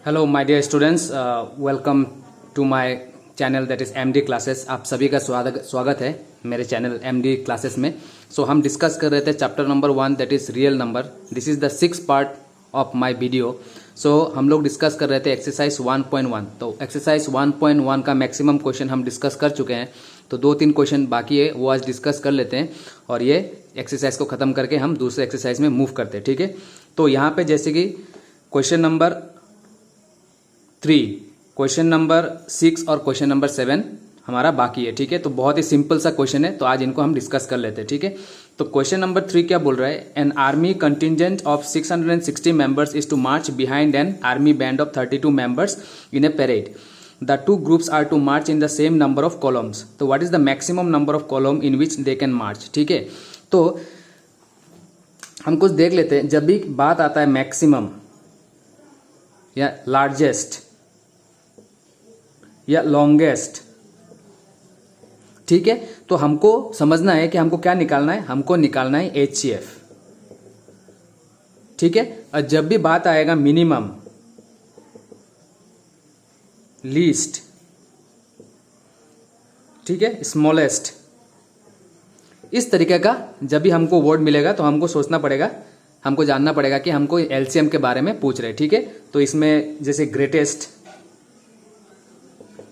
Hello my dear students, welcome to my channel that is MD classes. आप सभी का स्वागत है मेरे चैनल एमडी क्लासेस में। सो हम डिस्कस कर रहे थे chapter number 1 that is real number. This is the 6th part of my video. So हम लोग डिस्कस कर रहे थे एक्सरसाइज 1.1। तो एक्सरसाइज 1.1 का मैक्सिमम क्वेश्चन हम डिस्कस कर चुके हैं, तो 2-3 क्वेश्चन बाकी है, वो आज डिस्कस कर लेते हैं और ये एक्सरसाइज को ख़त्म करके हम दूसरे एक्सरसाइज में मूव करते हैं। ठीक है, तो यहाँ पे जैसे कि क्वेश्चन नंबर 3, क्वेश्चन नंबर 6 और क्वेश्चन नंबर 7 हमारा बाकी है। ठीक है, तो बहुत ही सिंपल सा क्वेश्चन है, तो आज इनको हम डिस्कस कर लेते हैं। ठीक है, तो क्वेश्चन नंबर 3 क्या बोल रहा है? An army contingent of 660 members is to march behind an army band of 32 members in a parade. The two groups are to march in the same number of columns. तो what is the maximum number of column in which they can march. ठीक है, तो हम कुछ देख लेते हैं। जब भी बात आता है मैक्सिमम या लार्जेस्ट या लॉन्गेस्ट, ठीक है, तो हमको समझना है कि हमको क्या निकालना है। हमको निकालना है HCF। ठीक है, और जब भी बात आएगा मिनिमम, लीस्ट, ठीक है, स्मॉलेस्ट, इस तरीके का जब भी हमको वर्ड मिलेगा तो हमको सोचना पड़ेगा, हमको जानना पड़ेगा कि हमको LCM के बारे में पूछ रहे। ठीक है, तो इसमें जैसे ग्रेटेस्ट,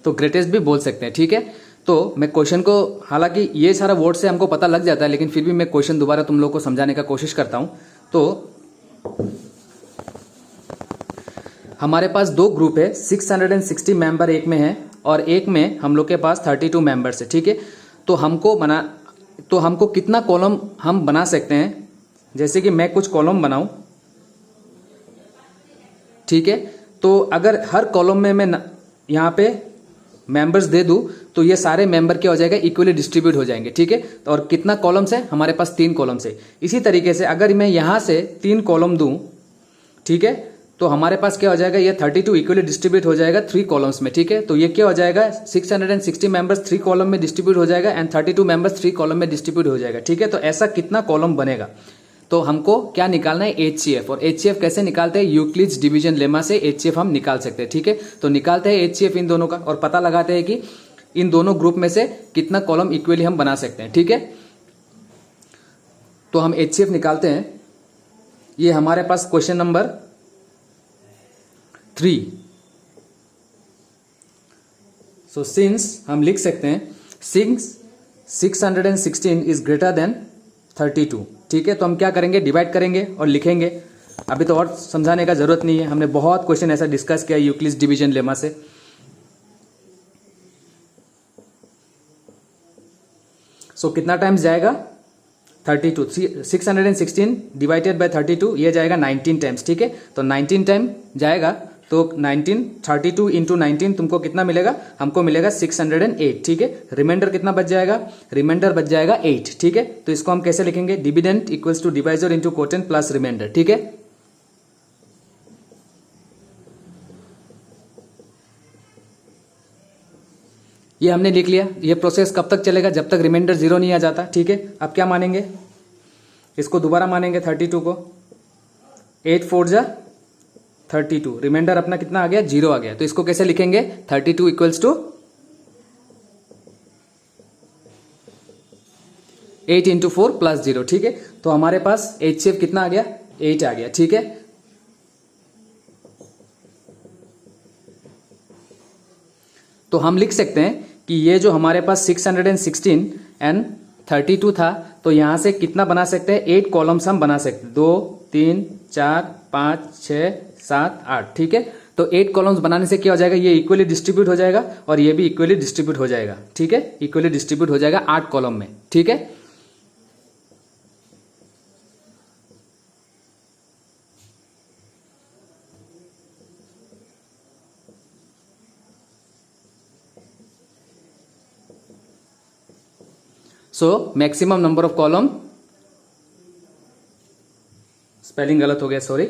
तो ग्रेटेस्ट भी बोल सकते हैं। ठीक है, तो मैं क्वेश्चन को, हालांकि ये सारा वर्ड से हमको पता लग जाता है, लेकिन फिर भी मैं क्वेश्चन दोबारा तुम लोग को समझाने का कोशिश करता हूं। तो हमारे पास दो ग्रुप है, 660 मेंबर एक में है और एक में हम लोग के पास 32 मेंबर्स है। ठीक है, तो हमको कितना कॉलम हम बना सकते हैं? जैसे कि मैं कुछ कॉलम बनाऊं, ठीक है, तो अगर हर कॉलम में मैं यहाँ पे मेंबर्स दे दूं तो ये सारे मेंबर क्या हो जाएगा? इक्वली डिस्ट्रीब्यूट हो जाएंगे। ठीक है, तो और कितना कॉलम्स है? हमारे पास 3 कॉलम्स है। इसी तरीके से अगर मैं यहां से 3 कॉलम दूं, ठीक है, तो हमारे पास क्या हो जाएगा? ये 32 इक्वली डिस्ट्रीब्यूट हो जाएगा 3 कॉलम्स में। ठीक है, तो ये क्या हो जाएगा? 660 मेंबर्स 3 कॉलम में डिस्ट्रीब्यूट हो जाएगा एंड 32 मेंबर्स 3 कॉलम में डिस्ट्रीब्यूट हो जाएगा। ठीक है, तो ऐसा कितना कॉलम बनेगा? तो हमको क्या निकालना है? HCF। और HCF कैसे निकालते हैं? यूक्लिड्स डिवीजन लेमा से HCF हम निकाल सकते हैं। ठीक है, तो निकालते हैं HCF इन दोनों का और पता लगाते हैं कि इन दोनों ग्रुप में से कितना कॉलम इक्वली हम बना सकते हैं। ठीक है, तो हम HCF निकालते हैं। ये हमारे पास क्वेश्चन नंबर 3। सो सिंस हम लिख सकते हैं सिंस 616 इज ग्रेटर देन 32। ठीक है, तो हम क्या करेंगे? डिवाइड करेंगे और लिखेंगे। अभी तो और समझाने का जरूरत नहीं है, हमने बहुत क्वेश्चन ऐसा डिस्कस किया यूक्लिड्स डिवीजन लेमा से। सो कितना टाइम्स जाएगा? 32। 616 डिवाइडेड बाय 32, ये जाएगा 19 टाइम्स। ठीक है, तो 19 टाइम जाएगा, तो 19 32 इंटू 19 तुमको कितना मिलेगा? हमको मिलेगा 608। ठीक है, रिमाइंडर कितना बच जाएगा? रिमाइंडर बच जाएगा 8। ठीक है, तो इसको हम कैसे लिखेंगे? Dividend equals to divisor into quotient plus remainder. ठीक है, ये हमने लिख लिया। ये प्रोसेस कब तक चलेगा? जब तक रिमाइंडर 0 नहीं आ जाता। ठीक है, अब क्या मानेंगे? इसको दोबारा मानेंगे 32 को। 8 4 जा 32, रिमाइंडर अपना कितना आ गया? 0 आ गया। तो इसको कैसे लिखेंगे? 32 इक्वल्स टू 8 इंटू 4 प्लस 0। ठीक है, तो हमारे पास HCF कितना आ गया? 8 आ गया। ठीक है, तो हम लिख सकते हैं कि ये जो हमारे पास 616 एंड 32 था, तो यहां से कितना बना सकते हैं? 8 कॉलम्स हम बना सकते हैं। 2 3 4 5 6 7 8। ठीक है, तो 8 कॉलम्स बनाने से क्या हो जाएगा? ये इक्वली डिस्ट्रीब्यूट हो जाएगा और ये भी इक्वली डिस्ट्रीब्यूट हो जाएगा। ठीक है, इक्वली डिस्ट्रीब्यूट हो जाएगा 8 कॉलम में। ठीक है, so maximum number of column, spelling गलत हो गया, sorry.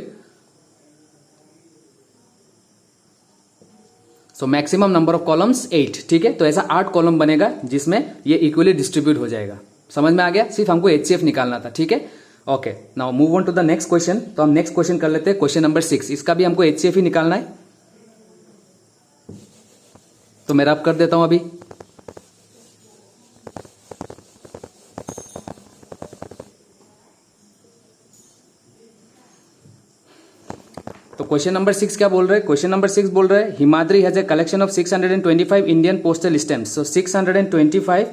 So maximum number of columns 8। ठीक है, तो ऐसा 8 कॉलम बनेगा जिसमें ये इक्वली डिस्ट्रीब्यूट हो जाएगा। समझ में आ गया? सिर्फ हमको HCF निकालना था। ठीक है, okay, now move on to the next question. तो हम नेक्स्ट क्वेश्चन कर लेते हैं, क्वेश्चन नंबर 6। इसका भी हमको HCF ही निकालना है। तो मैं रब कर देता हूं अभी। तो क्वेश्चन नंबर 6 क्या बोल रहे हैं? क्वेश्चन नंबर 6 बोल रहे हैं Himadri has a collection of 625 Indian postal stamps. So 625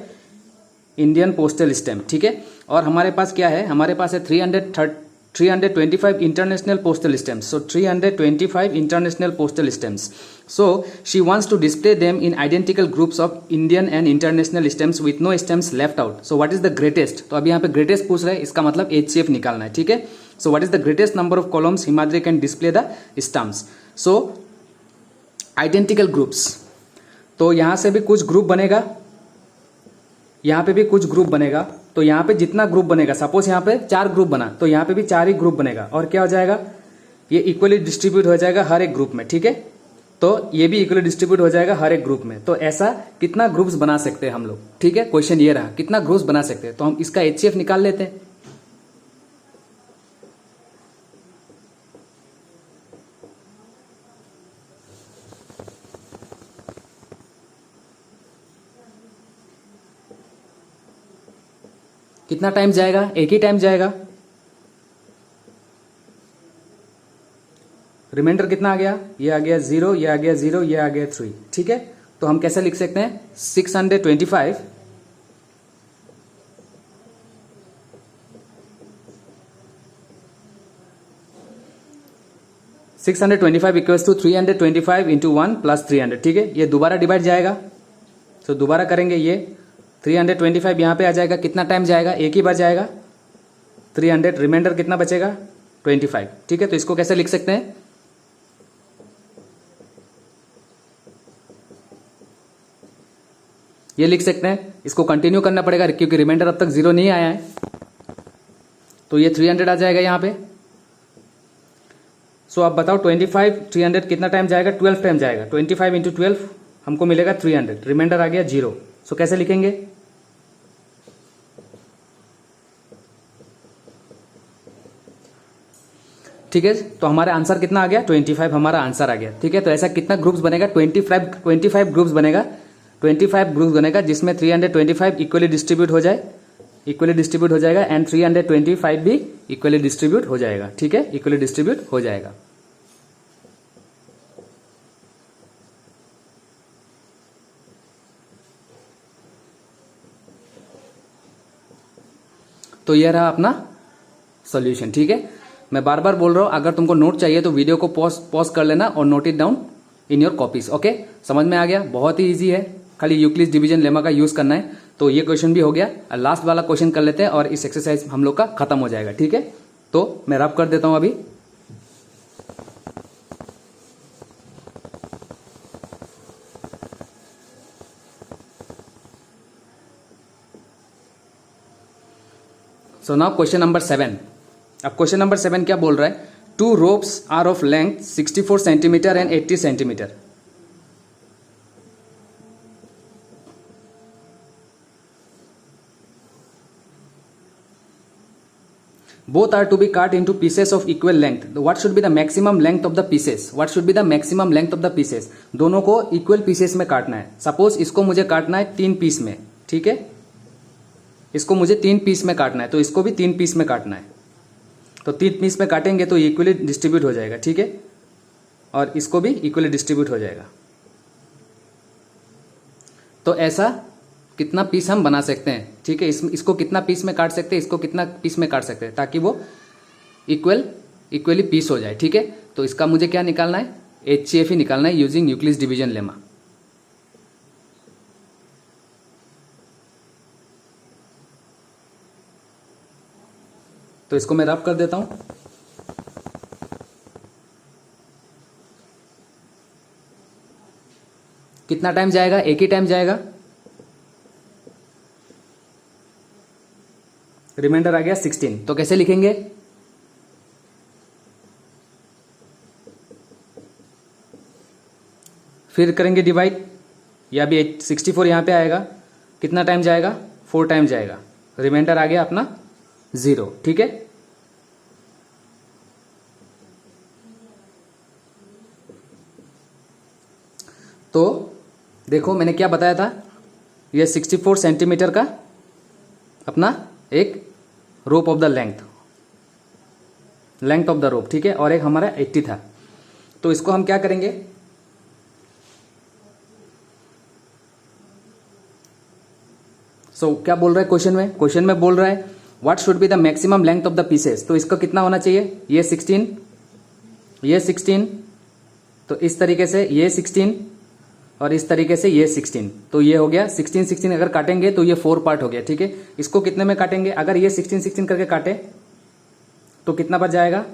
Indian postal stamp, ठीक है। और हमारे पास क्या है? हमारे पास है 325 international postal stamps. So 325 international postal stamps. So she wants to display them in identical groups of Indian and international stamps with no stamps left out. So what is the greatest? तो अभी यहाँ पे greatest पूछ रहे हैं, इसका मतलब HCF निकालना है, ठीक है। So what is the greatest number of columns Himadri can display the stamps? So identical groups. तो यहां से भी कुछ ग्रुप बनेगा, यहां पे भी कुछ ग्रुप बनेगा। तो यहां पे जितना ग्रुप बनेगा, सपोज यहां पे 4 ग्रुप बना, तो यहां पे भी 4 ही ग्रुप बनेगा। और क्या हो जाएगा? ये इक्वली डिस्ट्रीब्यूट हो जाएगा हर एक ग्रुप में, ठीक है। तो ये भी इक्वली डिस्ट्रीब्यूट हो जाएगा हर एक ग्रुप में। तो ऐसा कितना ग्रुप्स बना सकते हैं हम लोग, ठीक है। क्वेश्चन ये रहा, कितना ग्रुप्स बना सकते हैं। तो हम इसका HCF निकाल लेते हैं। कितना टाइम जाएगा? एक ही टाइम जाएगा। रिमाइंडर कितना आ गया? ये आ गया 0, ये आ गया 0, ये आ गया 3, ठीक है। तो हम कैसे लिख सकते हैं? 625 इक्वल्स टू 325 इंटू 1 प्लस 300, ठीक है। ये दोबारा डिवाइड जाएगा, तो दोबारा करेंगे। ये 325 यहां पे आ जाएगा। कितना टाइम जाएगा? एक ही बार जाएगा। 300, रिमाइंडर कितना बचेगा? 25, ठीक है। तो इसको कैसे लिख सकते हैं? ये लिख सकते हैं। इसको कंटिन्यू करना पड़ेगा क्योंकि रिमाइंडर अब तक 0 नहीं आया है। तो ये 300 आ जाएगा यहां पे। सो आप बताओ 25 300 कितना टाइम जाएगा? 12 टाइम जाएगा। 25 इंटू 12 हमको मिलेगा 300, रिमाइंडर आ गया 0। सो कैसे लिखेंगे? ठीक है। तो हमारा आंसर कितना आ गया? 25 हमारा आंसर आ गया, ठीक है। तो ऐसा कितना ग्रुप्स बनेगा? 25 ग्रुप्स बनेगा। 25 ग्रुप्स बनेगा जिसमें 325 इक्वली डिस्ट्रीब्यूट हो जाए, इक्वली डिस्ट्रीब्यूट हो जाएगा एंड 325 भी इक्वली डिस्ट्रीब्यूट हो जाएगा, ठीक है। इक्वली डिस्ट्रीब्यूट हो जाएगा। तो यह रहा अपना सॉल्यूशन, ठीक है। मैं बार बार बोल रहा हूं, अगर तुमको नोट चाहिए तो वीडियो को पॉज कर लेना और note it down in your copies, okay. समझ में आ गया? बहुत ही इजी है, खाली यूक्लिड डिवीजन लेमा का यूज करना है। तो ये क्वेश्चन भी हो गया। लास्ट वाला क्वेश्चन कर लेते हैं और इस एक्सरसाइज हम लोग का खत्म हो जाएगा, ठीक है। तो मैं रब कर देता हूं अभी। So now question number 7। अब क्वेश्चन नंबर 7 क्या बोल रहा है? 2 ropes are of length 64 centimetre and 80 centimetre. Both are to be cut into pieces of equal length. What should be the maximum length of the pieces? What should be the maximum length of the pieces? दोनों को equal pieces में काटना है। Suppose इसको मुझे काटना है 3 piece में, ठीक है। इसको मुझे 3 पीस में काटना है, तो इसको भी 3 पीस में काटना है। तो 3 पीस में काटेंगे तो इक्वली डिस्ट्रीब्यूट हो जाएगा, ठीक है। और इसको भी इक्वली डिस्ट्रीब्यूट हो जाएगा। तो ऐसा कितना पीस हम बना सकते हैं, ठीक है। इसको कितना पीस में काट सकते हैं, इसको कितना पीस में काट सकते हैं, ताकि वो इक्वली पीस हो जाए, ठीक है। तो इसका मुझे क्या निकालना है? HCF ही निकालना है यूजिंग यूक्लिड्स डिवीजन लेमा। तो इसको मैं रब कर देता हूं। कितना टाइम जाएगा? एक ही टाइम जाएगा। रिमाइंडर आ गया 16। तो कैसे लिखेंगे? फिर करेंगे डिवाइड, या भी 64 यहां पे आएगा। कितना टाइम जाएगा? 4 टाइम जाएगा। रिमाइंडर आ गया अपना 0, ठीक है। तो देखो मैंने क्या बताया था, ये 64 सेंटीमीटर का अपना एक रोप of the length of the rope, ठीक है, और एक हमारा 80 था। तो इसको हम क्या करेंगे, क्या बोल रहा है क्वेश्चन में बोल रहा है what should be the maximum length of the pieces. तो इसका कितना होना चाहिए, ये 16, तो इस तरीके से ये 16 और इस तरीके से ये 16, तो ये हो गया 16 अगर काटेंगे तो ये 4 पार्ट हो गया, ठीक है। इसको कितने में काटेंगे, अगर ये 16 करके काटे तो कितना बच जाएगा,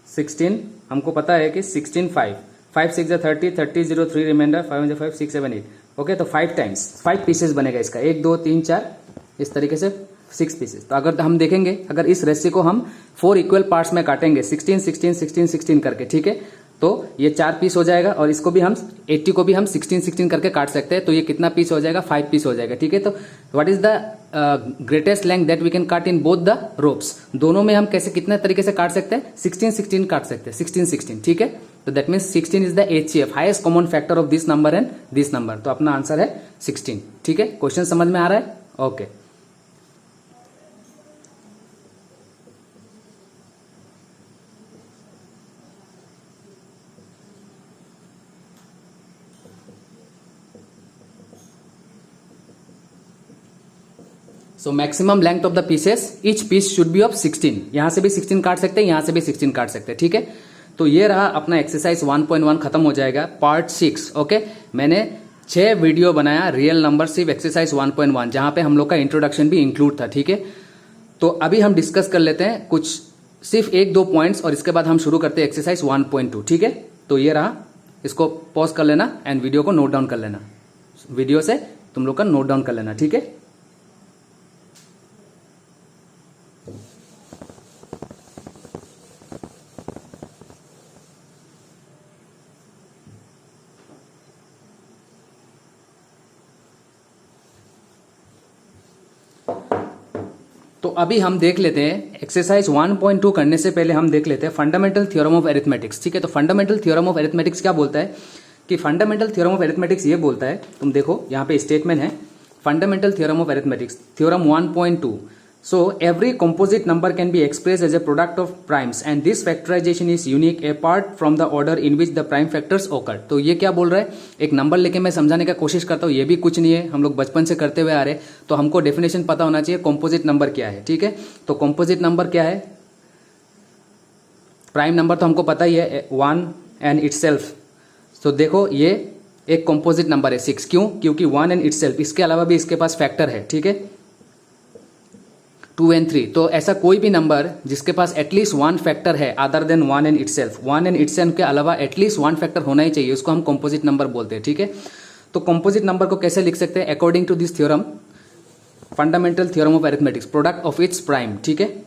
16 हमको पता है कि 16 5 6 30 30 0 3 रिमाइंडर 5 5 6 7 8, ओके। तो 5 टाइम्स 5 पीसेस बनेगा इसका, 1 2 3 4 इस तरीके से 6 पीसेस। तो अगर हम देखेंगे, अगर इस रेसिपी को हम 4 इक्वल पार्ट्स में काटेंगे 16 करके, ठीक है, तो ये 4 पीस हो जाएगा, और इसको भी हम 80 को भी हम 16 करके काट सकते हैं, तो ये कितना पीस हो जाएगा, 5 पीस हो जाएगा, ठीक है। तो what is the greatest length that we can काट इन बोथ द रोप्स, दोनों में हम कैसे कितने तरीके से काट सकते हैं, 16 काट सकते हैं, 16, ठीक है। तो that means 16 is the HCF, highest common factor of this number and this number. तो अपना आंसर है 16, ठीक है। क्वेश्चन समझ में आ रहा है, okay. So maximum length of the pieces, each piece should be of 16, यहां से भी 16 काट सकते हैं, यहां से भी 16 काट सकते हैं, ठीक है। तो ये रहा अपना एक्सरसाइज 1.1 खत्म हो जाएगा, पार्ट 6, ओके। मैंने 6 वीडियो बनाया रियल नंबर सिर्फ एक्सरसाइज 1.1, जहां पे हम लोग का इंट्रोडक्शन भी इंक्लूड था, ठीक है। तो अभी हम डिस्कस कर लेते हैं कुछ सिर्फ 1-2 पॉइंट्स, और इसके बाद हम शुरू करते हैं एक्सरसाइज 1.2, ठीक है। तो ये रहा, इसको पॉज कर लेना एंड वीडियो को नोट डाउन कर लेना, वीडियो से तुम लोग का नोट डाउन कर लेना, ठीक है। तो अभी हम देख लेते हैं एक्सरसाइज 1.2 करने से पहले हम देख लेते हैं फंडामेंटल थ्योरम ऑफ अरिथमेटिक्स, ठीक है। तो फंडामेंटल थ्योरम ऑफ अरिथमेटिक्स क्या बोलता है कि फंडामेंटल थ्योरम ऑफ अरिथमेटिक्स ये बोलता है, तुम देखो यहाँ पे स्टेटमेंट है, fundamental theorem of arithmetics theorem 1.2, so every composite number can be expressed as a product of primes and this factorization is unique apart from the order in which the prime factors occur। तो ये क्या बोल रहा है, एक number लेके मैं समझाने का कोशिश करता हूँ, ये भी कुछ नहीं है, हम लोग बचपन से करते हुए आ रहे, तो हमको डेफिनेशन पता होना चाहिए कॉम्पोजिट नंबर क्या है, ठीक है। तो कॉम्पोजिट नंबर क्या है, प्राइम नंबर तो हमको पता ही है, 1 एंड इटसेल्फ। तो देखो ये एक कॉम्पोजिट नंबर है 6, क्यों, क्योंकि 1 एंड इटसेल्फ, इसके अलावा भी इसके पास फैक्टर है, ठीक है, 2 and 3। तो ऐसा कोई भी नंबर जिसके पास एटलीस्ट 1 फैक्टर है other than 1 and itself, 1 and itself के अलावा एटलीस्ट 1 फैक्टर होना ही चाहिए, उसको हम कंपोजिट नंबर बोलते हैं, ठीक है। तो कंपोजिट नंबर को कैसे लिख सकते हैं, according to this theorem, fundamental theorem of arithmetics, product of its prime, ठीक है।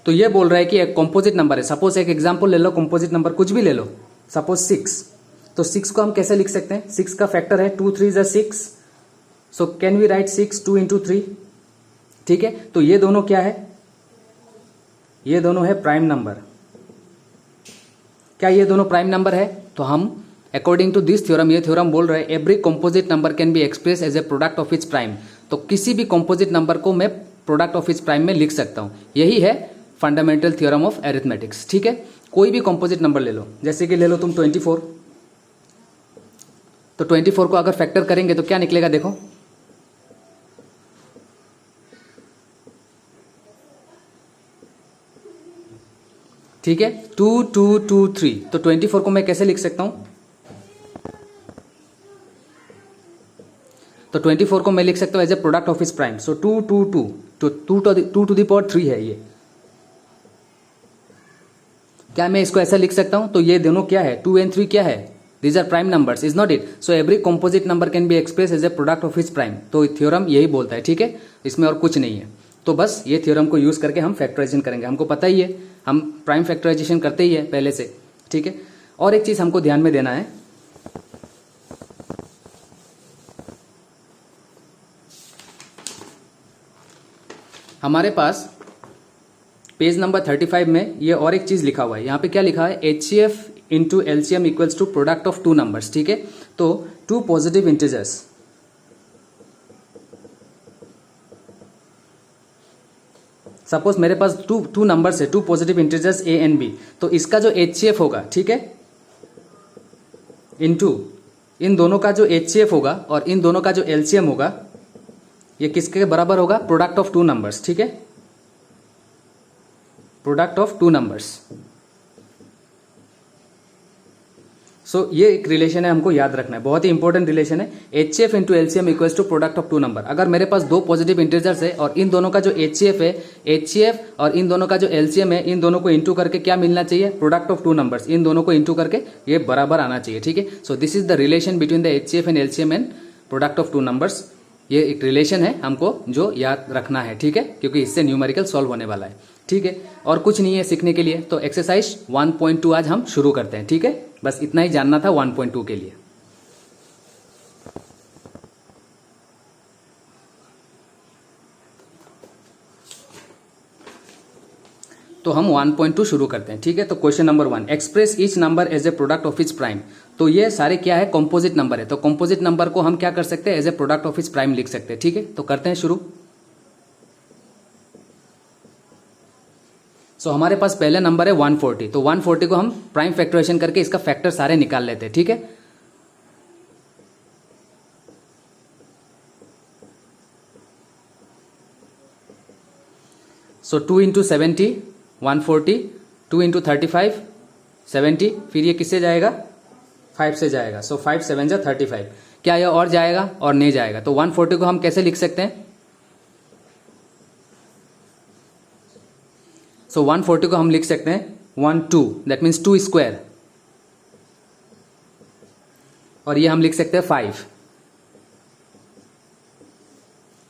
तो ये बोल रहा है कि एक कंपोजिट नंबर है, सपोज एक एग्जांपल ले लो, कंपोजिट नंबर कुछ भी ले लो, सपोज 6। तो 6 को हम कैसे लिख सकते हैं, 6 का फैक्टर है 2 3 6, so can we write 6 2 into 3, ठीक है। तो ये दोनों क्या है, ये दोनों है प्राइम नंबर। क्या ये दोनों प्राइम नंबर है, तो हम अकॉर्डिंग टू दिस थ्योरम, ये थ्योरम बोल रहे हैं every composite number can be express as a product of its prime. तो किसी भी कंपोजिट नंबर को मैं प्रोडक्ट ऑफ इट्स प्राइम में लिख सकता हूं, यही है फंडामेंटल थ्योरम ऑफ अरिथमेटिक्स, ठीक है। कोई भी कंपोजिट नंबर ले लो, जैसे कि ले लो तुम 24, तो 24 को अगर फैक्टर करेंगे तो क्या निकलेगा, देखो, ठीक है, 2 2 2 3। तो 24 को मैं कैसे लिख सकता हूं, तो 24 को मैं लिख सकता हूं as a product of its prime, so 2 2 2, तो 2 to the power 3 है ये। क्या मैं इसको ऐसा लिख सकता हूं, तो ये दोनों क्या है, 2 and 3 क्या है, these are prime numbers, is not it. So every composite number can be express as a product of its prime. तो थ्योरम यही बोलता है, ठीक है, इसमें और कुछ नहीं है। तो बस ये थ्योरम को यूज करके हम फैक्टराइजेशन करेंगे। हमको पता ही है, हम प्राइम फैक्टराइजेशन करते ही है पहले से, ठीक है। और एक चीज हमको ध्यान में देना है, हमारे पास पेज नंबर 35 में ये और एक चीज लिखा हुआ है। यहाँ पे क्या लिखा है, HCF into LCM equals to product of two numbers, ठीक है। तो टू पॉजिटिव इंटीजर्स, सपोज मेरे पास टू नंबर्स है, two positive integers A and B, तो इसका जो HCF होगा, ठीक है, इनटू इन दोनों का जो HCF होगा और इन दोनों का जो LCM होगा, ये किसके बराबर होगा, प्रोडक्ट ऑफ टू नंबर्स, ठीक है, product of two numbers. So ये एक रिलेशन है, हमको याद रखना है, बहुत ही इंपॉर्टेंट रिलेशन है। HCF into LCM equals to product of two number. अगर मेरे पास दो पॉजिटिव इंटीजर्स है और इन दोनों का जो HCF है, HCF और इन दोनों का जो LCM है, इन दोनों को इंटू करके क्या मिलना चाहिए, प्रोडक्ट ऑफ टू नंबर्स। इन दोनों को इंटू करके ये बराबर आना चाहिए, ठीक है। So this is the relation between the HCF and LCM and product of two numbers. ये एक रिलेशन है हमको जो याद रखना है, ठीक है, क्योंकि इससे न्यूमेरिकल सॉल्व होने वाला है, ठीक है। और कुछ नहीं है सीखने के लिए, तो एक्सरसाइज 1.2 आज हम शुरू करते हैं, ठीक है। बस इतना ही जानना था 1.2 के लिए। तो हम 1.2 शुरू करते हैं, ठीक है। तो question number 1, express each number as a product of its prime. तो ये सारे क्या है, कॉम्पोजिट नंबर है। तो कॉम्पोजिट नंबर को हम क्या कर सकते हैं, as a product of its prime लिख सकते हैं, ठीक है। तो करते हैं शुरू। सो हमारे पास पहले नंबर है 140, तो 140 को हम प्राइम फैक्टराइजेशन करके इसका फैक्टर सारे निकाल लेते हैं, ठीक है। सो 2 इंटू 70 140, 2 इंटू 35 70, फिर ये किससे जाएगा, 5 से जाएगा। सो 5 7 जा 35। क्या ये और जाएगा, और नहीं जाएगा। तो 140 को हम कैसे लिख सकते हैं, सो 140 को हम लिख सकते हैं 1 2, दैट मीन्स 2 स्क्वायर, और ये हम लिख सकते हैं 5,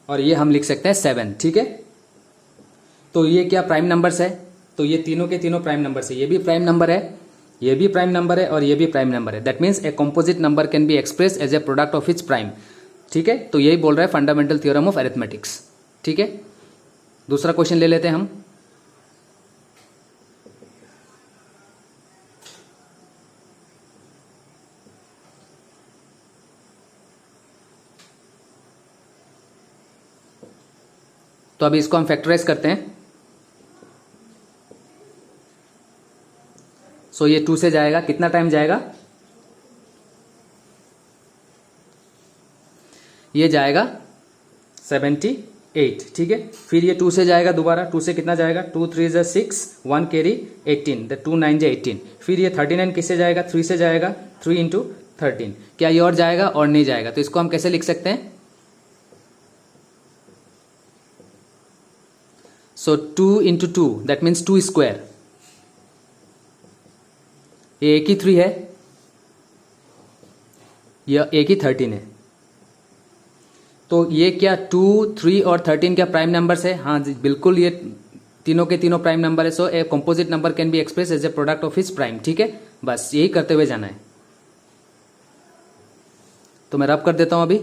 और ये हम लिख सकते हैं 7, ठीक है। तो ये क्या प्राइम नंबर्स है, तो ये तीनों के तीनों प्राइम नंबर्स है। ये भी प्राइम नंबर है, ये भी प्राइम नंबर है, और ये भी प्राइम नंबर है। That means a composite number can be express as a product of its prime, ठीक है। तो यही बोल रहा है फंडामेंटल थ्योरम ऑफ अरिथमेटिक्स, ठीक है। दूसरा क्वेश्चन ले लेते हैं हम। तो अभी इसको हम फैक्टराइज करते हैं। सो ये 2 से जाएगा, कितना टाइम जाएगा, ये जाएगा 78, ठीक है। फिर ये 2 से जाएगा दोबारा, 2 से कितना जाएगा, 2 3 जा 6, 1 कैरी 18, द 2 9 जा 18। फिर ये 39 किससे जाएगा, 3 से जाएगा, 3 इंटू 13। क्या ये और जाएगा, और नहीं जाएगा। तो इसको हम कैसे लिख सकते हैं, सो 2 इंटू 2, दैट मीन्स 2 स्क्वायर। ये एक ही 3 है, यह एक ही 13 है। तो ये क्या 2 3 और 13 क्या प्राइम नंबर्स है, हाँ जी बिल्कुल, ये तीनों के तीनों प्राइम नंबर है। So a composite number can be express as a product of its prime, ठीक है। बस यही करते हुए जाना है। तो मैं रब कर देता हूं अभी।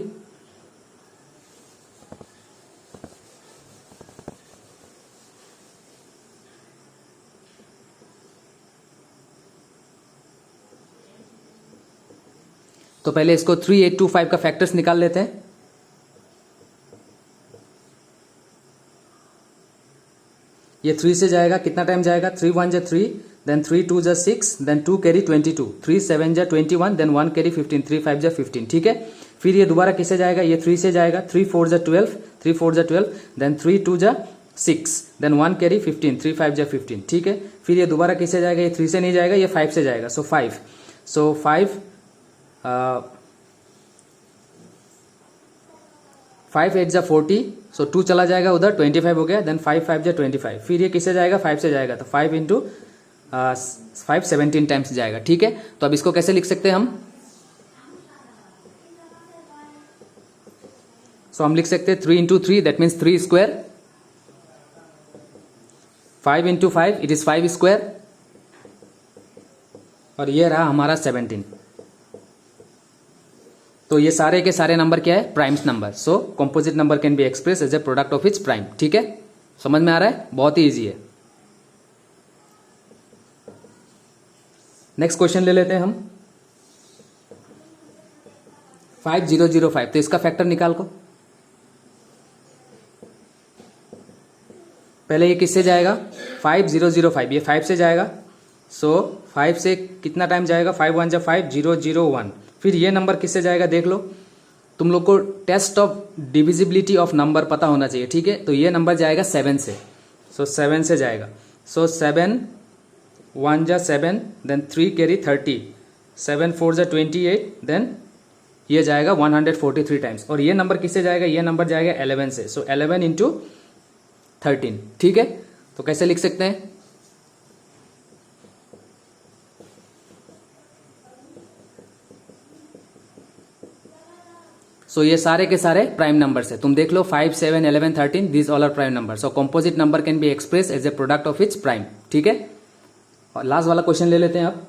तो पहले इसको 3825 का फैक्टर्स निकाल लेते हैं। ये 3 से जाएगा, कितना टाइम जाएगा, 3 1 जा 3, देन 3 2 जा 6, देन 2 कैरी 22, 3 7 जा 21, देन 1 कैरी 15, 3 5 जा 15, ठीक है। फिर ये दोबारा किससे जाएगा, ये 3 से जाएगा, 3 4 जा 12, 3 4 जा 12, देन 3 2 जा 6, देन 1 कैरी 15, 3 5 जा 15, ठीक है। फिर ये दोबारा किससे जाएगा, ये 3 से नहीं जाएगा, ये 5 से जाएगा। सो 5, सो 5 5 8 जा 40, सो 2 चला जाएगा उधर, 25 हो गया, देन 5 5 जा 25। फिर ये किससे जाएगा, 5 से जाएगा, तो 5 इंटू 5 17 टाइम्स जाएगा, ठीक है। तो अब इसको कैसे लिख सकते हैं हम, सो हम लिख सकते हैं 3 into 3, that means 3 square, 5 into 5 it is 5 square, और ये रहा हमारा 17। तो ये सारे के सारे नंबर क्या है? Primes number. So composite number can be express as a product of its prime. ठीक है, समझ में आ रहा है? बहुत ही इजी है। नेक्स्ट क्वेश्चन ले लेते हैं हम 5005। तो इसका फैक्टर निकाल को। पहले ये किससे जाएगा? 5005, ये 5 से जाएगा। सो 5 से कितना टाइम जाएगा? 5 1 जा 5, 0 0 1। फिर ये नंबर किससे जाएगा? देख लो, तुम लोग को test of divisibility of number पता होना चाहिए। ठीक है, तो ये नंबर जाएगा 7 से। सो 7 से जाएगा। सो 7 1 जा 7, देन 3 कैरी 30, 7 4 जा 28, देन ये जाएगा 143 टाइम्स। और ये नंबर किससे जाएगा? ये नंबर जाएगा 11 से। सो 11 इंटू 13। ठीक है, तो कैसे लिख सकते हैं? सो ये सारे के सारे प्राइम नंबर्स है। तुम देख लो 5 7 11 13 these all are prime number. So composite number can be express as a product of its prime. ठीक है, और लास्ट वाला क्वेश्चन ले लेते हैं अब।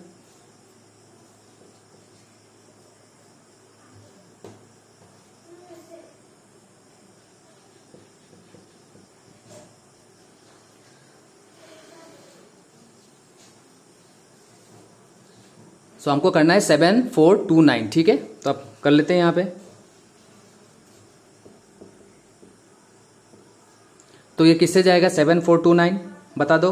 सो हमको करना है 7 4 2 9। ठीक है, तो अब कर लेते हैं यहां पे। तो ये किससे जाएगा? 7 4 2 9, बता दो।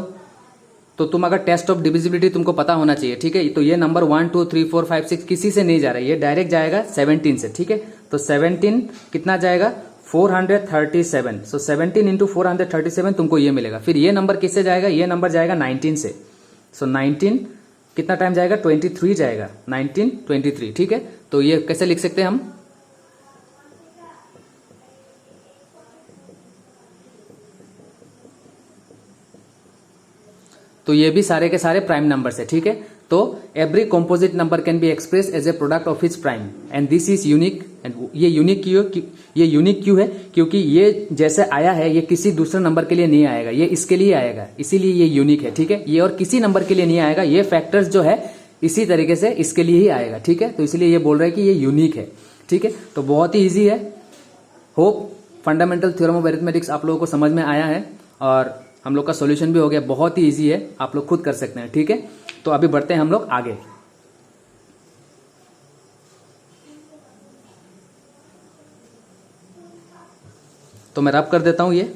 तो तुम अगर टेस्ट ऑफ डिविजिबिलिटी तुमको पता होना चाहिए। ठीक है, तो ये नंबर 1 2 3 4 5 6 किसी से नहीं जा रहा है, ये डायरेक्ट जाएगा 17 से। ठीक है, तो 17 कितना जाएगा? 437। सो 17 इंटू 437 तुमको ये मिलेगा। फिर ये नंबर किससे जाएगा? ये नंबर जाएगा 19 से। सो 19 कितना टाइम जाएगा? 23 जाएगा। 19 23। ठीक है, तो ये कैसे लिख सकते हैं हम? तो ये भी सारे के सारे प्राइम नंबर्स है। ठीक है, तो every composite number can be express as a product of its prime and this is unique. And ये यूनिक क्यों है? क्योंकि ये जैसे आया है ये किसी दूसरे नंबर के लिए नहीं आएगा, ये इसके लिए आएगा, इसीलिए ये यूनिक है। ठीक है, ये और किसी नंबर के लिए नहीं आएगा, ये फैक्टर्स जो है इसी तरीके से इसके लिए ही आएगा। ठीक है, तो इसलिए ये बोल रहा है कि ये यूनिक है। ठीक है, तो बहुत ही ईजी है। Hope fundamental theorem of arithmetics आप लोगों को समझ में आया है और हम लोग का सॉल्यूशन भी हो गया। बहुत ही इजी है, आप लोग खुद कर सकते हैं। ठीक है, तो अभी बढ़ते हैं हम लोग आगे। तो मैं रब कर देता हूं ये।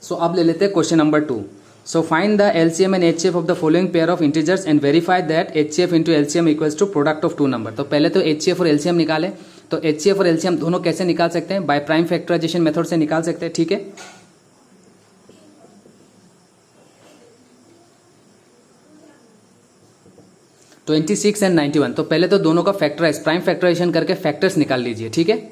सो अब ले लेते हैं question number 2। So find the LCM and HCF of the following pair of integers and verify that HCF into LCM equals to product of two number। तो पहले तो HCF और LCM निकाले। तो HCF और LCM दोनों कैसे निकाल सकते हैं? बाय प्राइम फैक्टराइजेशन मेथड से निकाल सकते हैं। ठीक है, तो 26 एंड 91। तो पहले तो दोनों का फैक्टराइज प्राइम फैक्टराइजेशन करके फैक्टर्स निकाल लीजिए। ठीक है,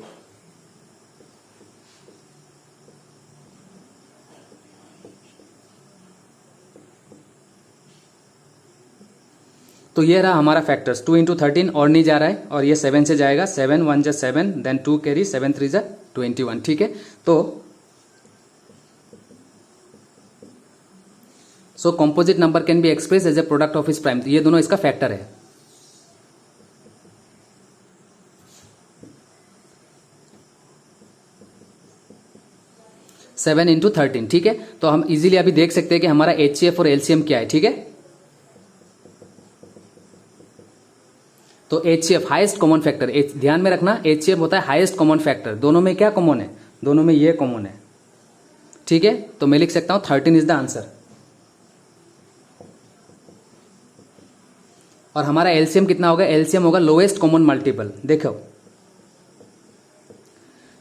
तो ये रहा हमारा फैक्टर्स। 2 इंटू 13 और नहीं जा रहा है, और ये 7 से जाएगा। 7 1 जा 7, देन 2 कैरी 7 3 जा 21। ठीक है, तो so composite number can be express as a product of its prime. ये दोनों इसका फैक्टर है। Seven into 13। ठीक है, तो हम इजीली अभी देख सकते हैं कि हमारा HCF और LCM क्या है। ठीक है, तो HCF हाईएस्ट कॉमन फैक्टर, ध्यान में रखना HCF होता है हाईएस्ट कॉमन फैक्टर। दोनों में क्या कॉमन है? दोनों में ये कॉमन है। ठीक है, तो मैं लिख सकता हूं 13 इज द आंसर। और हमारा LCM कितना होगा? LCM होगा लोएस्ट कॉमन मल्टीपल। देखो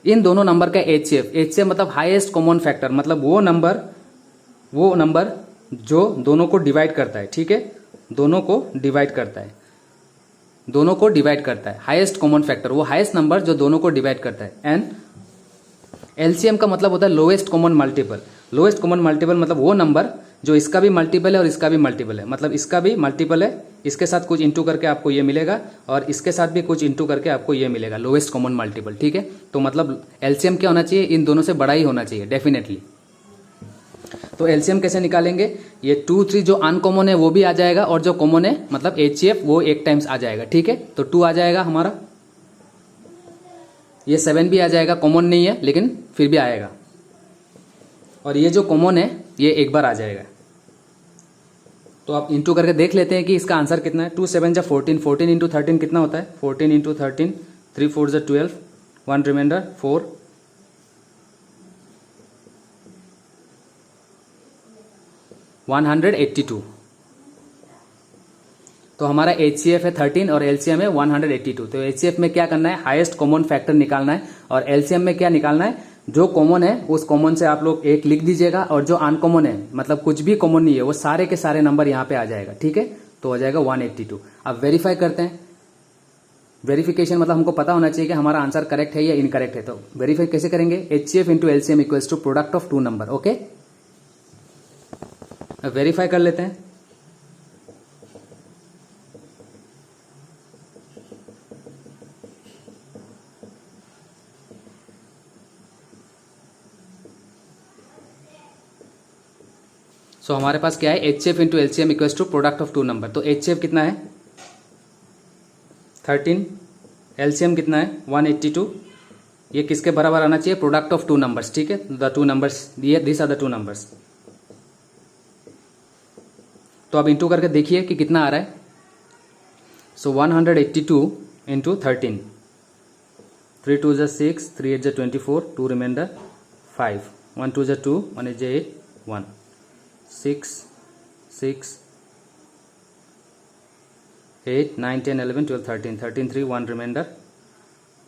इन दोनों नंबर का HCF मतलब हाईएस्ट कॉमन फैक्टर, मतलब वो नंबर जो दोनों को डिवाइड करता है। ठीक है, दोनों को डिवाइड करता है, दोनों को डिवाइड करता है। हाईएस्ट कॉमन फैक्टर वो हाईएस्ट नंबर जो दोनों को डिवाइड करता है। एंड LCM का मतलब होता है lowest common multiple. Lowest common multiple मतलब वो नंबर जो इसका भी मल्टीपल है और इसका भी मल्टीपल है, मतलब इसका भी मल्टीपल है, इसके साथ कुछ इंटू करके आपको ये मिलेगा और इसके साथ भी कुछ इंटू करके आपको ये मिलेगा, लोएस्ट कॉमन मल्टीपल। ठीक है, तो मतलब एलसीएम क्या होना चाहिए, इन दोनों से बड़ा ही होना चाहिए डेफिनेटली। तो एलसीएम कैसे निकालेंगे, ये 2 3 जो अनकॉमन है वो भी आ जाएगा और जो कॉमन है मतलब HCF वो एक टाइम्स आ जाएगा। ठीक है, तो 2 आ जाएगा हमारा, ये 7 भी आ जाएगा, कॉमन नहीं है लेकिन फिर भी आएगा, और ये जो कॉमन है ये एक बार आ जाएगा। तो आप इंटू करके देख लेते हैं कि इसका आंसर कितना है। 2 7 जा 14, 14 इंटू 13 कितना होता है, 14 इंटू 13, 3 4 जा 12, 1 रिमाइंडर 4, 182। तो हमारा HCF है 13 और LCM है 182। तो HCF में क्या करना है, हाईएस्ट कॉमन फैक्टर निकालना है, और LCM में क्या निकालना है, जो कॉमन है उस कॉमन से आप लोग एक लिख दीजिएगा, और जो अनकॉमन है मतलब कुछ भी कॉमन नहीं है वो सारे के सारे नंबर यहाँ पे आ जाएगा। ठीक है, तो हो जाएगा 182। अब वेरीफाई करते हैं। वेरिफिकेशन मतलब हमको पता होना चाहिए कि हमारा आंसर करेक्ट है या इनकरेक्ट है। तो वेरीफाई कैसे करेंगे, HCF into LCM equals to product of 2 number. Okay, अब वेरीफाई कर लेते हैं। सो हमारे पास क्या है, HCF into LCM equals to product of 2 number. तो HCF कितना है 13, LCM कितना है 182। ये किसके बराबर आना चाहिए, प्रोडक्ट ऑफ 2 नंबर्स। ठीक है, द 2 नंबर्स, ये दिस आर द 2 नंबर्स। तो अब इंटू करके देखिए कि कितना आ रहा है। सो 182 इंटू 13, 3 2 जा 6, 3 8 जा 24, 2 रिमाइंडर 5, 1 2 जा 2, 1 8 जा 8, 1 6 6 8 9 10 11 12 13, 13 3 1 रिमाइंडर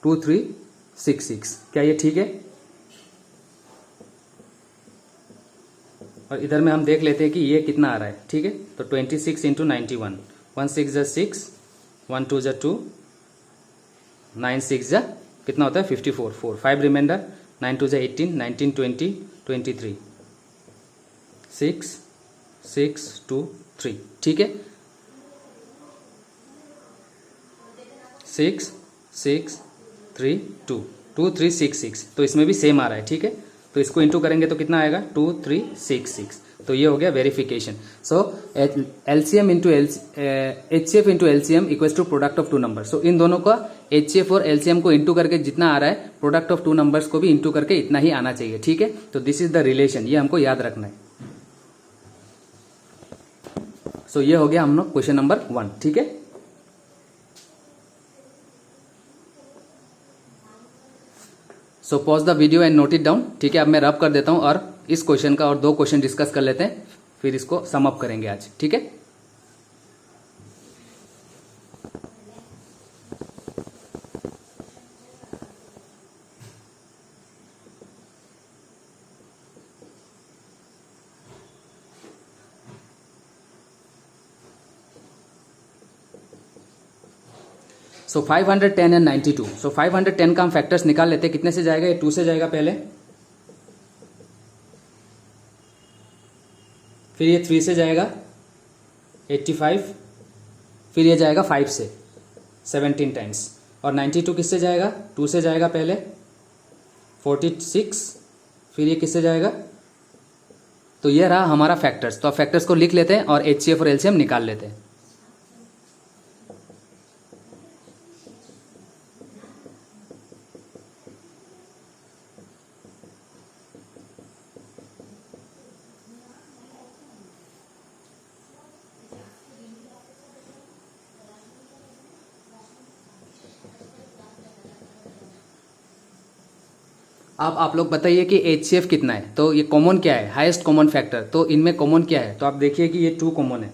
2 3 6 6। क्या ये ठीक है? और इधर में हम देख लेते हैं कि ये कितना आ रहा है। ठीक है, तो 26 इंटू 91, 1 6 जा 6, 1 2 जा 2, 9 6 जा कितना होता है 54, 4 5 रिमाइंडर, 9 2 जा 18, 19 20 23, 6 6 2 3। ठीक है, 6 6 3 2 2 3 6 6। तो इसमें भी सेम आ रहा है। ठीक है, तो इसको इंटू करेंगे तो कितना आएगा 2 3 6 6। तो ये हो गया verification. So LCM into HCF into LCM equals to product of 2 नंबर। सो इन दोनों का HCF और LCM को इंटू करके जितना आ रहा है, प्रोडक्ट ऑफ 2 नंबर्स को भी इंटू करके इतना ही आना चाहिए। ठीक है, तो दिस इज द रिलेशन, ये हमको याद रखना है। सो ये हो गया हम लोग क्वेश्चन नंबर 1। ठीक है, so pause the video and note it down. ठीक है, अब मैं रब कर देता हूं और इस क्वेश्चन का और 2 क्वेश्चन डिस्कस कर लेते हैं, फिर इसको सम अप करेंगे आज। ठीक है, सो 510 एंड 92। सो 510 का हम फैक्टर्स निकाल लेते हैं। कितने से जाएगा, ये 2 से जाएगा पहले, फिर ये 3 से जाएगा 85, फिर ये जाएगा 5 से 17 टाइम्स, और 92 किससे जाएगा, 2 से जाएगा पहले 46, फिर ये किससे जाएगा। तो ये रहा हमारा फैक्टर्स। तो अब फैक्टर्स को लिख लेते हैं और HCF और LCM निकाल लेते हैं। अब आप लोग बताइए कि HCF कितना है। तो ये कॉमन क्या है, हाईएस्ट कॉमन फैक्टर। तो इनमें कॉमन क्या है, तो आप देखिए कि ये 2 कॉमन है।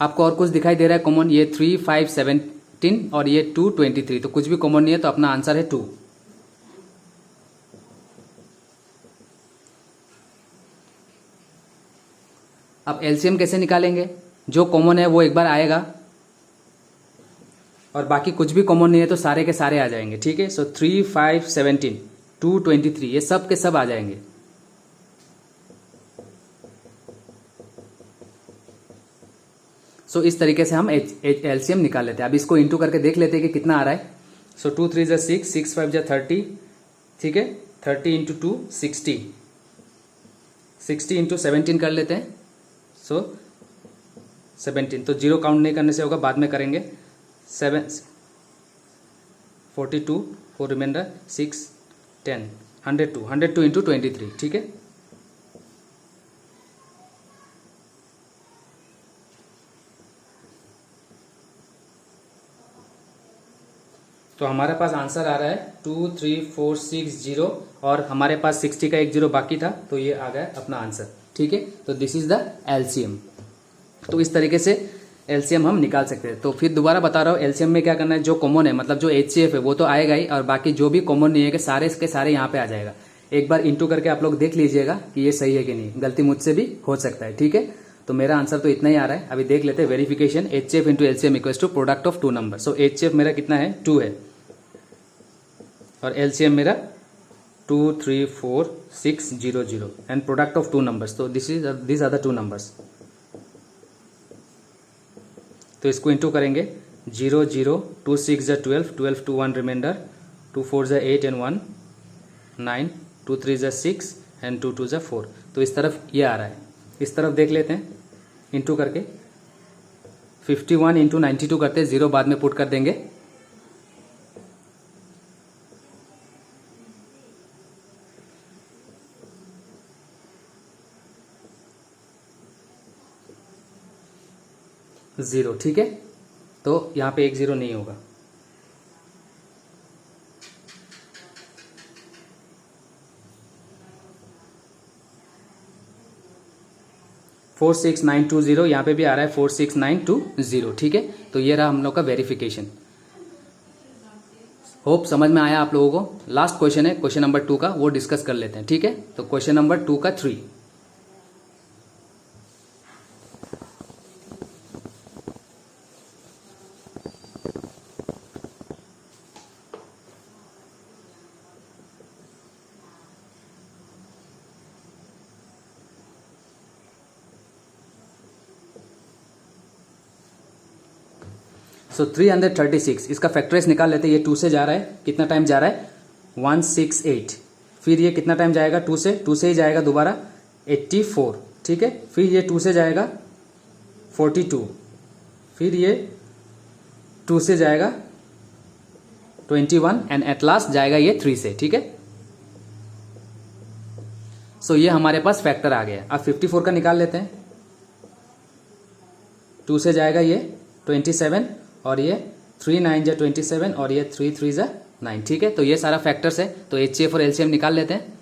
आपको और कुछ दिखाई दे रहा है कॉमन, ये 3 5 17 और ये 2 23। तो कुछ भी कॉमन नहीं है, तो अपना आंसर है 2। अब LCM कैसे निकालेंगे, जो कॉमन है वो एक बार आएगा और बाकी कुछ भी कॉमन नहीं है तो सारे के सारे आ जाएंगे। ठीक है, सो 3 5 17 2 23 ये सब के सब आ जाएंगे। सो इस तरीके से हम एलसीएम निकाल लेते हैं। अब इसको इंटू करके देख लेते हैं कि कितना आ रहा है। सो 2 3 जा 6, 6 5 जा 30, ठीक है, 30 इंटू 2 60, 60 इंटू 17 कर लेते हैं। सो 17, तो जीरो काउंट नहीं करने से होगा, बाद में करेंगे। 7 42 4 रिमाइंडर 6 10 102 इंटू 23, ठीक है। तो हमारे पास आंसर आ रहा है 23460 और हमारे पास 60 का एक जीरो बाकी था, तो ये आ गया अपना आंसर, ठीक है। तो दिस इज द एलसीएम। तो इस तरीके से एलसीएम हम निकाल सकते हैं। तो फिर दोबारा बता रहा हूँ, एलसीएम में क्या करना है, जो कॉमन है मतलब जो एचसीएफ है वो तो आएगा ही, और बाकी जो भी कॉमन नहीं है कि सारे के सारे यहाँ पे आ जाएगा। एक बार इंटू करके आप लोग देख लीजिएगा कि ये सही है कि नहीं, गलती मुझसे भी हो सकता है, ठीक है। तो मेरा आंसर तो इतना ही आ रहा है। अभी देख लेते हैं verification. HCF into LCM equals to product of two number. So HCF मेरा कितना है, 2 है, और एलसीएम मेरा 23460 and product of two numbers. तो this are the two numbers. तो इसको इंटू करेंगे, 0 0 2 6 जा 12, 12 2 1 रिमाइंडर, 2 4 जा 8 एंड 1 9, 2 3 जा 6 एंड 2 2 जा 4। तो इस तरफ ये आ रहा है, इस तरफ देख लेते हैं इंटू करके। 51 इंटू 92 करते हैं, जीरो बाद में पुट कर देंगे। जीरो, ठीक है। तो यहाँ पे एक जीरो नहीं होगा। फोर 46920 यहाँ पे भी आ रहा है 46920, ठीक है। तो ये रहा हम लोग का वेरिफिकेशन। होप समझ में आया आप लोगों को। लास्ट क्वेश्चन है क्वेश्चन नंबर 2 का, वो डिस्कस कर लेते हैं, ठीक है। तो क्वेश्चन नंबर 2 का 3। सो 336 इसका फैक्टराइज निकाल लेते हैं। ये 2 से जा रहा है, कितना टाइम जा रहा है, 168। फिर ये कितना टाइम जाएगा, 2 से ही जाएगा दोबारा 84, ठीक है। फिर ये 2 से जाएगा 42, फिर ये 2 से जाएगा 21 एंड एट लास्ट जाएगा ये 3 से, ठीक है। सो ये हमारे पास फैक्टर आ गया। अब 54 का निकाल लेते हैं। 2 से जाएगा ये 27 और ये 3 9 जा 27 और ये 3 3 जा 9, ठीक है। तो ये सारा फैक्टर्स है। तो एचसीएफ और एलसीएम निकाल लेते हैं।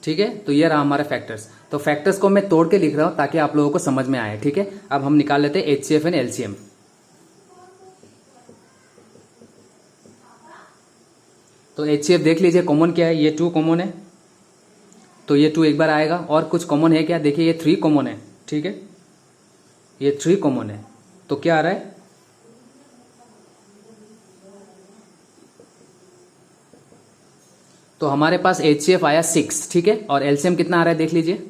ठीक है, तो ये रहा हमारे फैक्टर्स। तो फैक्टर्स को मैं तोड़ के लिख रहा हूं ताकि आप लोगों को समझ में आए, ठीक है। अब हम निकाल लेते हैं एचसीएफ एंड एलसीएम। तो एचसीएफ देख लीजिए कॉमन क्या है, ये 2 कॉमन है, तो ये 2 एक बार आएगा। और कुछ कॉमन है क्या, देखिए ये 3 कॉमन है, ठीक है, ये 3 कॉमन है। तो क्या आ रहा है, तो हमारे पास एचसीएफ आया 6, ठीक है। और एलसीएम कितना आ रहा है देख लीजिए,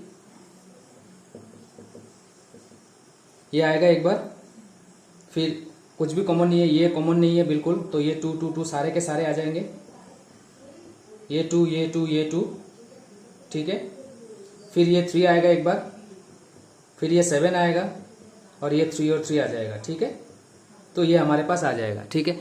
ये आएगा एक बार। फिर कुछ भी कॉमन नहीं है, ये कॉमन नहीं है बिल्कुल, तो ये 2 2 2 सारे के सारे आ जाएंगे। ये 2 ये 2 ये 2, ठीक है। फिर ये 3 आएगा एक बार, फिर ये 7 आएगा और ये 3 और 3 आ जाएगा, ठीक है। तो ये हमारे पास आ जाएगा, ठीक है।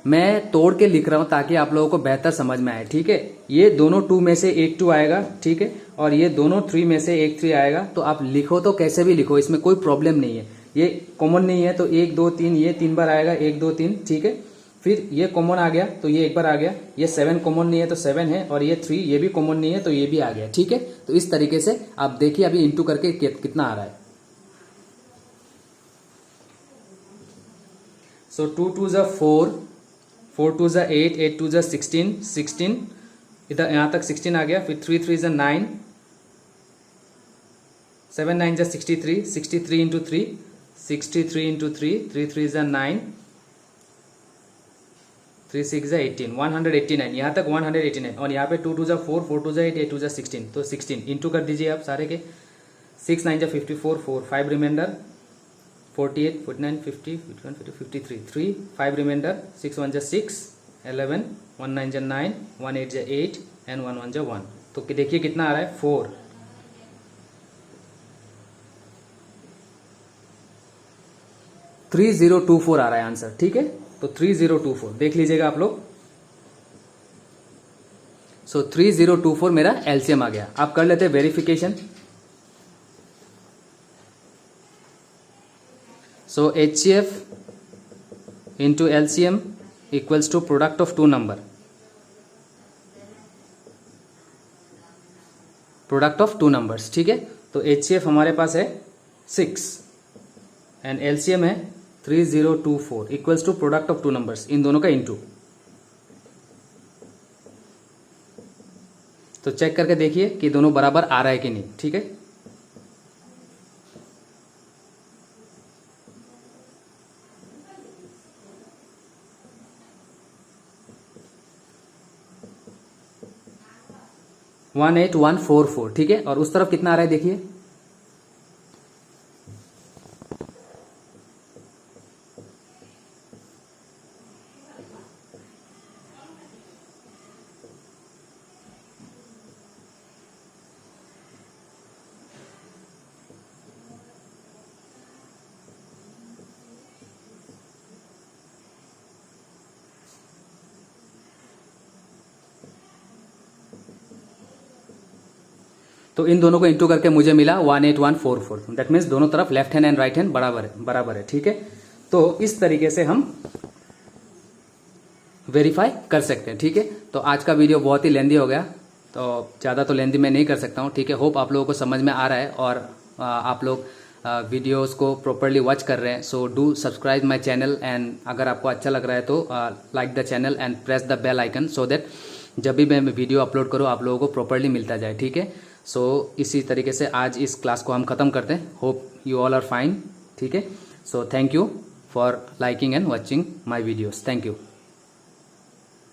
मैं तोड़ के लिख रहा हूं ताकि आप लोगों को बेहतर समझ में आए, ठीक है। ये दोनों 2 में से एक 2 आएगा, ठीक है, और ये दोनों 3 में से एक 3 आएगा। तो आप लिखो तो कैसे भी लिखो, इसमें कोई प्रॉब्लम नहीं है। ये कॉमन नहीं है तो 1 2 3 ये 3 बार आएगा, 1 2 3, ठीक है। फिर ये कॉमन आ गया तो ये एक बार आ गया। ये 7 कॉमन नहीं है तो 7 है, और ये 3 ये भी कॉमन नहीं है तो ये भी आ गया, ठीक है। तो इस तरीके से आप देखिए अभी इंटू करके कितना आ रहा है। सो 2 2 जा 4, 4 2 जा 8, 8 2 जा 16, 16 इधर यहाँ तक 16 आ गया। फिर 3 3 जा 9, 7 9 जा 63, 63 इंटू 3 63 इंटू 3, 3 3 is 9, 3 6 is 18, 189, यहाँ तक 189, और यहाँ पे 2 2 4, 4 2 8, 8 2 16, तो 16 इंटू कर दीजिए आप सारे के, 6 9 54, 4 5 रिमाइंडर, 48 49 50 51 50 53 3 5 रिमाइंडर, 6 1 6 11, 1 9 9, 1 8 8 एंड 1 1 1, तो देखिए कितना आ रहा है 4, 3024 आ रहा है आंसर, ठीक है। तो 3024 देख लीजिएगा आप लोग। सो 3024 मेरा एलसीएम आ गया। आप कर लेते हैं verification. So HCF into LCM equals to product of two number, product of two numbers, ठीक है। तो HCF हमारे पास है 6 एंड एलसीएम है 3024 equals to product of two numbers, इन दोनों का इनटू। तो चेक करके देखिए कि दोनों बराबर आ रहा है कि नहीं, ठीक है। वन 8144, ठीक है। और उस तरफ कितना आ रहा है देखिए, तो इन दोनों को इंटू करके मुझे मिला 18144। दैट मीन्स दोनों तरफ left hand and right hand बराबर है, ठीक है। तो इस तरीके से हम वेरीफाई कर सकते हैं, ठीक है। तो आज का वीडियो बहुत ही लेंदी हो गया, तो ज़्यादा तो लेंदी मैं नहीं कर सकता हूँ, ठीक है। होप आप लोगों को समझ में आ रहा है और आप लोग वीडियोस को प्रॉपरली वॉच कर रहे हैं। So do subscribe my channel and अगर आपको अच्छा लग रहा है तो like the channel and press the bell icon so that जब भी मैं वीडियो अपलोड करूँ आप लोगों को प्रॉपरली मिलता जाए, ठीक है। सो इसी तरीके से आज इस क्लास को हम ख़त्म करते हैं। Hope you all are fine, ठीक है। So thank you for liking and watching my videos. Thank you.